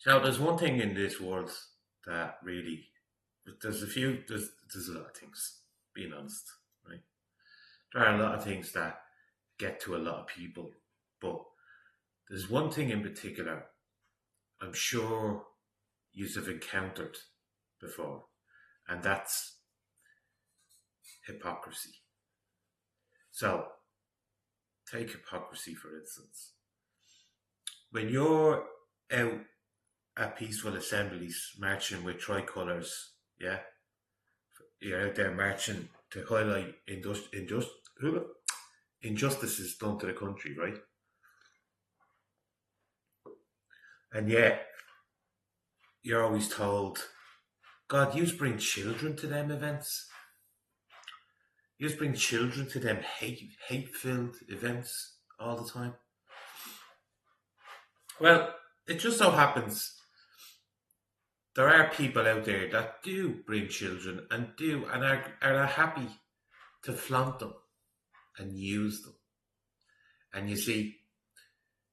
Now, there's one thing in this world that really, there's a lot of things, being honest, right? There are a lot of things that get to a lot of people, but there's one thing in particular I'm sure you've encountered before, and that's hypocrisy. So, take hypocrisy for instance. When you're out at peaceful assemblies marching with tricolours, yeah, you're out there marching to highlight injustices done to the country, right? And yet, you're always told, God, you bring children to them events. You bring children to them hate-filled events all the time. Well, it just so happens there are people out there that do bring children and are happy to flaunt them and use them. And you see,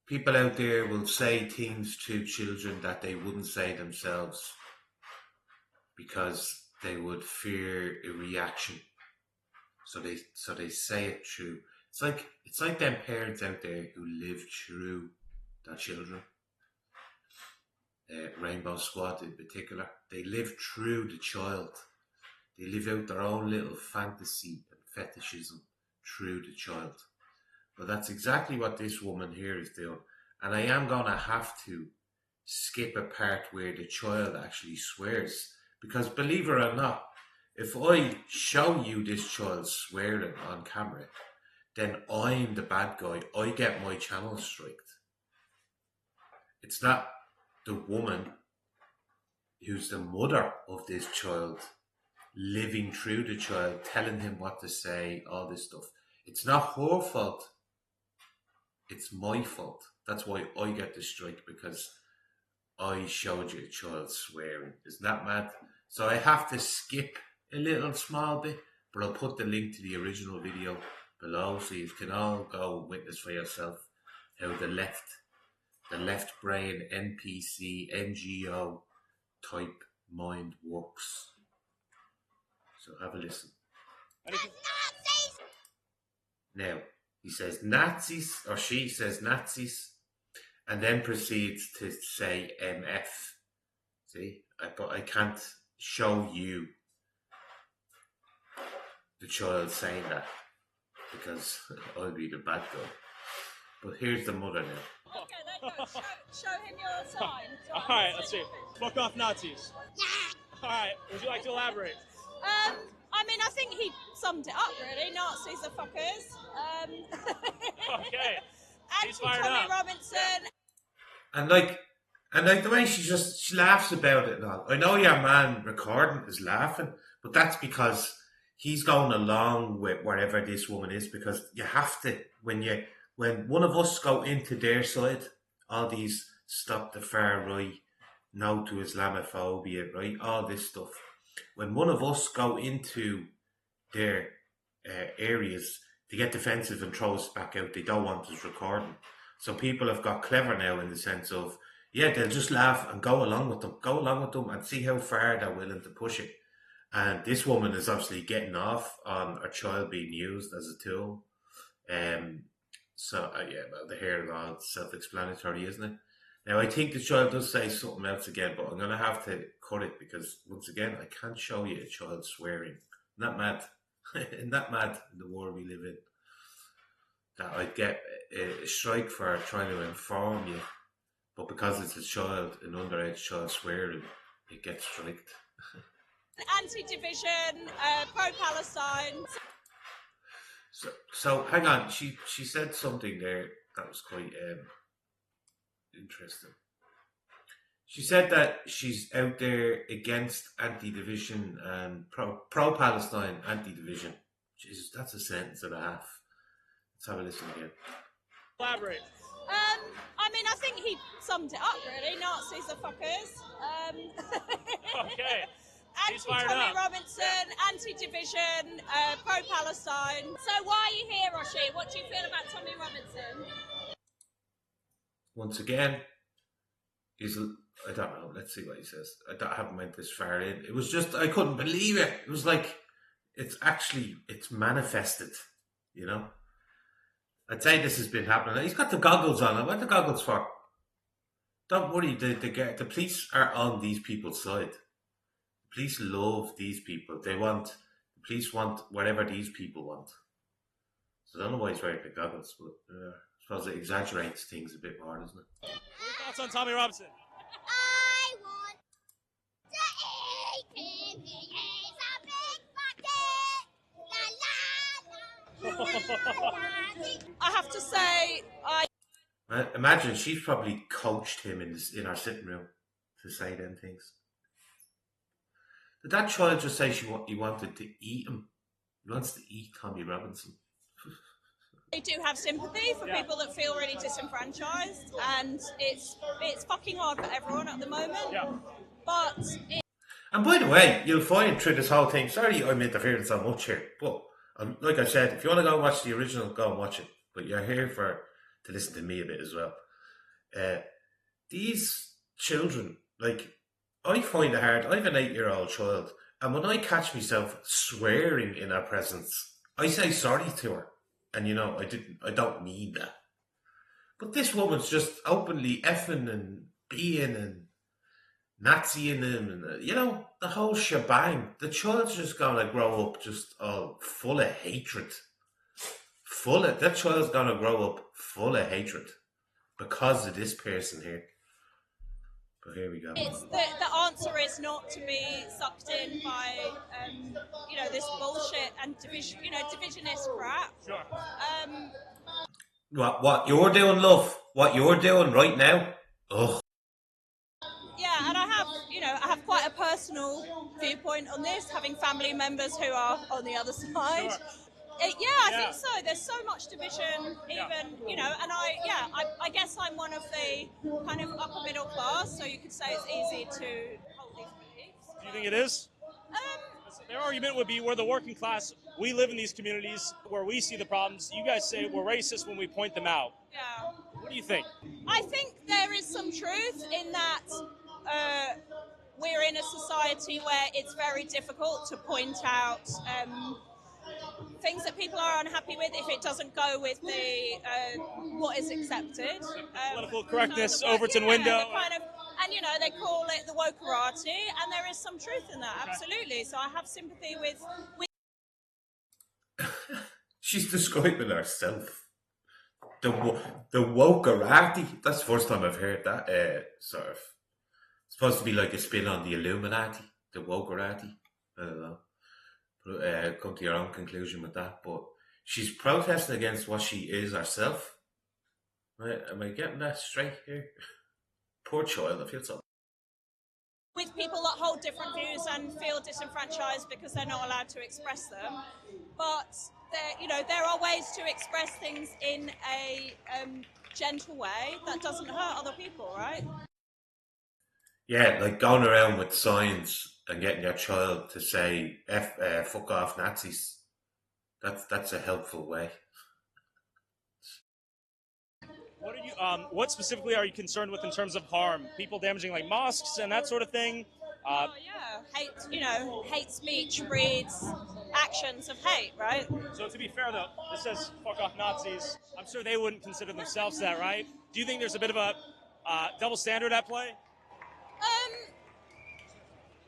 people out there will say things to children that they wouldn't say themselves because they would fear a reaction. So they say it through. It's like them parents out there who live through their children. Rainbow Squad in particular, they live through the child. They live out their own little fantasy and fetishism through the child. But that's exactly what this woman here is doing. And I am going to have to skip a part where the child actually swears. Because believe it or not, if I show you this child swearing on camera, then I'm the bad guy. I get my channel striked. It's not the woman who's the mother of this child living through the child, telling him what to say, all this stuff. It's not her fault. It's my fault. That's why I get the strike, because I showed you a child swearing. Isn't that mad? So I have to skip a little small bit, but I'll put the link to the original video below so you can all go and witness for yourself how the left brain NPC NGO type mind works. So have a listen. Now, he says Nazis, or she says Nazis, and then proceeds to say MF. See, but I can't show you the child saying that because I'll be the bad guy. But here's the mother now. Okay, there you go. Show him your sign. Alright, let's see. Fuck off Nazis. Alright, would you like to elaborate? I mean, I think he summed it up, really. Nazis are fuckers. Okay. She's Anti fired Tommy up. Robinson. And like the way she laughs about it and all. I know your man recording is laughing, but that's because he's going along with wherever this woman is, because you have to, when one of us go into their side, all these stop the far right, no to Islamophobia, right, all this stuff. When one of us go into their areas, they get defensive and throw us back out. They don't want us recording. So people have got clever now in the sense of, yeah, they'll just laugh and go along with them and see how far they're willing to push it. And this woman is obviously getting off on a child being used as a tool. Yeah, well, the hair and all self-explanatory, isn't it? Now, I think the child does say something else again, but I'm going to have to cut it because, once again, I can't show you a child swearing. Isn't that mad? Isn't that mad in the world we live in? That I'd get a strike for trying to inform you, but because it's a child, an underage child swearing, it gets striked. Anti-division, pro-Palestine. So hang on, she said something there that was quite interesting. She said that she's out there against anti-division and pro-Palestine anti-division. Jesus, that's a sentence and a half. Let's have a listen again. Elaborate. I mean, I think he summed it up, really. Nazis are fuckers. Okay. She's fired Anti-Tommy up. Robinson, anti-division, pro-Palestine. So why are you here, Roshi? What do you feel about Tommy Robinson? Once again, I don't know. Let's see what he says. I haven't went this far in. It was just I couldn't believe it. It was like it's manifested. You know. I'd say this has been happening. He's got the goggles on. What are the goggles for? Don't worry. The police are on these people's side. The police love these people. The police want whatever these people want. So I don't know why he's wearing the goggles, but I suppose it exaggerates things a bit more, doesn't it? What are your thoughts on Tommy Robinson? I want to eat him. He is a big bucket. La, la, la. I have to say, Imagine she's probably coached him in our sitting room to say them things. Did that child just say he wanted to eat him? He wants to eat Tommy Robinson. I do have sympathy for people that feel really disenfranchised, and it's fucking hard for everyone at the moment. Yeah. But And by the way, you'll find through this whole thing, sorry I'm interfering so much here, but like I said, if you want to go and watch the original, go and watch it. But you're here to listen to me a bit as well. These children, like, I find it hard. I have an 8-year-old child, and when I catch myself swearing in her presence, I say sorry to her. And I don't mean that. But this woman's just openly effing and being and Naziing him, and the whole shebang. The child's just gonna grow up just all full of hatred. That child's gonna grow up full of hatred because of this person here. But here we go. it's the answer is not to be sucked in by this bullshit and divisionist crap. Sure. What you're doing, love? What you're doing right now? Ugh. Yeah, and I have quite a personal viewpoint on this, having family members who are on the other side. Sure. I think so. There's so much division, and I guess I'm one of the kind of upper middle class, so you could say it's easy to hold these beliefs. Do you think it is? Their argument would be we're the working class. We live in these communities where we see the problems. You guys say we're racist when we point them out. Yeah. What do you think? I think there is some truth in that we're in a society where it's very difficult to point out things that people are unhappy with if it doesn't go with the what is accepted. Political correctness, the Overton window. They call it the wokerati, and there is some truth in that, absolutely. So I have sympathy with She's describing herself. The wokerati. That's the first time I've heard that. Sort of. It's supposed to be like a spin on the Illuminati, the wokerati. I don't know. Come to your own conclusion with that. But she's protesting against what she is herself. Right? Am I getting that straight here? Poor child, I feel so. with people that hold different views and feel disenfranchised because they're not allowed to express them. But there are ways to express things in a gentle way that doesn't hurt other people, right? Yeah, like going around with signs and getting your child to say "fuck off Nazis." That's a helpful way. What specifically are you concerned with in terms of harm? People damaging like mosques and that sort of thing? Hate speech breeds actions of hate, right? So to be fair though, this says "fuck off Nazis." I'm sure they wouldn't consider themselves that, right? Do you think there's a bit of a double standard at play?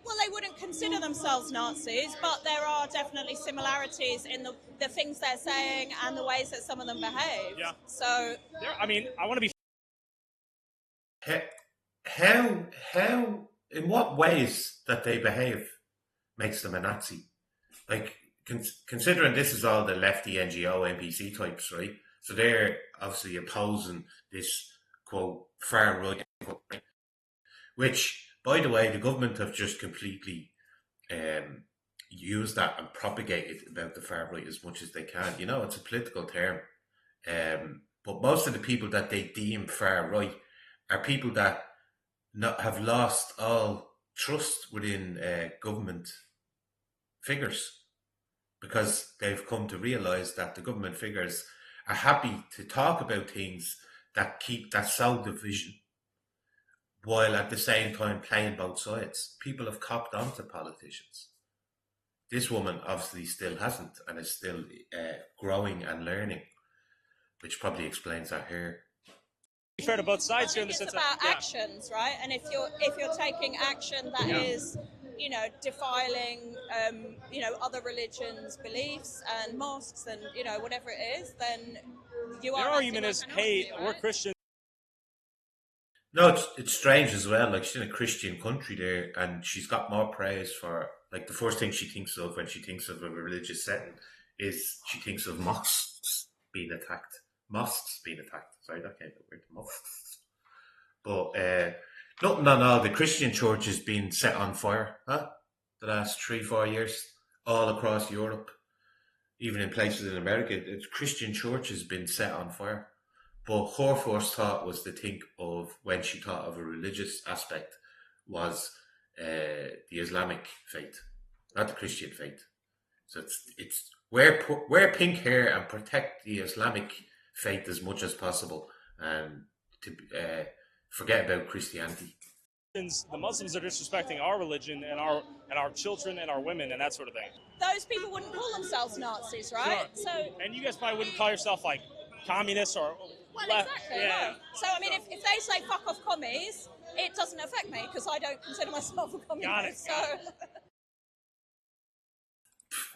Well, they wouldn't consider themselves Nazis, but there are definitely similarities in the things they're saying and the ways that some of them behave. Yeah. So, I want to be. How, in what ways that they behave makes them a Nazi? Like, considering this is all the lefty NGO NPC types, right? So they're obviously opposing this, quote, far right, which, by the way, the government have just completely used that and propagated about the far right as much as they can. It's a political term. But most of the people that they deem far right are people that have lost all trust within government figures, because they've come to realise that the government figures are happy to talk about things that sow division, while at the same time playing both sides. People have copped on to politicians. This woman obviously still hasn't, and is still growing and learning, which probably explains her hair. Fair to both sides I here in think the it's sense about that actions, right? And if you're taking action that is, defiling, other religions' beliefs and mosques and whatever it is, then you are their acting argument like is, a hey, Nazi, we're right? Christians. No, it's strange as well. Like, she's in a Christian country there, and she's got more praise for, like, the first thing she thinks of when she thinks of a religious setting is she thinks of mosques being attacked. Mosques being attacked. Sorry, that came out weird. Mosques. But nothing on all the Christian churches being set on fire, huh? The last 3-4 years, all across Europe, even in places in America, it's Christian churches been set on fire. But her first thought was to think of, when she thought of a religious aspect, was the Islamic faith, not the Christian faith. So it's wear pink hair and protect the Islamic faith as much as possible, and to forget about Christianity. The Muslims are disrespecting our religion and our children and our women and that sort of thing. Those people wouldn't call themselves Nazis, right? Sure. So. And you guys probably wouldn't call yourself like communists or Well, left. exactly. Yeah. No. So, I mean, if they say fuck off commies, it doesn't affect me because I don't consider myself a communist. Got it.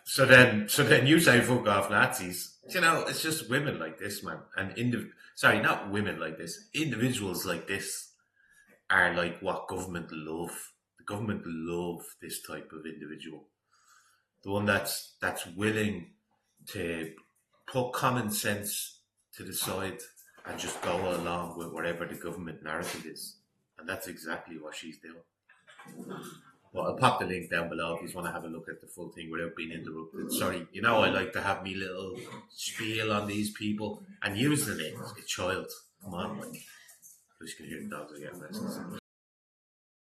So then you say fuck off Nazis. It's just women like this, man, and sorry, not women like this. Individuals like this are like what government love. The government love this type of individual, the one that's willing to put common sense to the side and just go along with whatever the government narrative is, and that's exactly what she's doing. Well, I'll pop the link down below if you want to have a look at the full thing without being interrupted. Sorry, I like to have me little spiel on these people, and using it, a child. Come on, like, you can hear the dogs are getting restless.